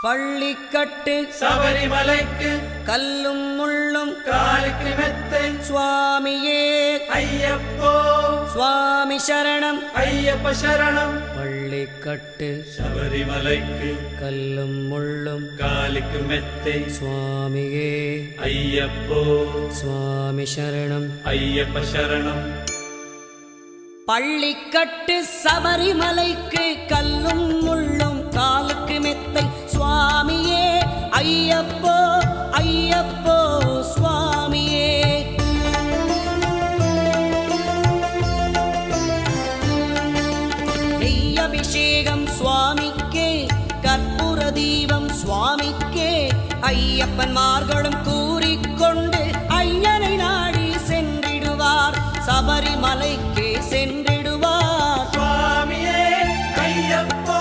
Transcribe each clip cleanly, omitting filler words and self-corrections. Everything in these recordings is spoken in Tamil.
பள்ளிக்கட்டு சபரிமலைக்கு கல்லும் முள்ளும் காலுக்கு மெத்தை சுவாமியே ஐயப்போ சுவாமி சரணம் ஐயப்ப சரணம். பள்ளிக்கட்டு சபரிமலைக்கு கல்லும் முள்ளும் காலுக்கு மெத்தை சுவாமியே ஐயப்போ சுவாமி சரணம் ஐயப்ப சரணம். பள்ளிக்கட்டு சபரிமலைக்கு கல்லும் முள்ளும் காலுக்கு மெத்தை சுவாமியே ஐயப்போ ஐயப்போ சுவாமியே. நெய் அபிஷேகம் சுவாமிக்கே கற்பூர தீபம் சுவாமிக்கே ஐயப்பன்மார்களும் கூறிக்கொண்டு ஐயனை நாடி சென்றிடுவார் சபரிமலைக்கே சென்றிடுவார் சுவாமியே ஐயப்போ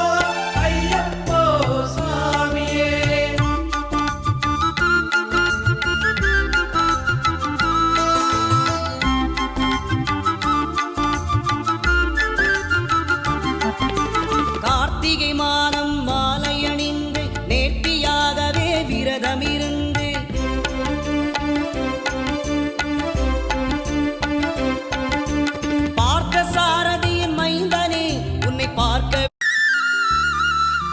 ஐயப்போ சுவாமியே. கார்த்திகை மாதம்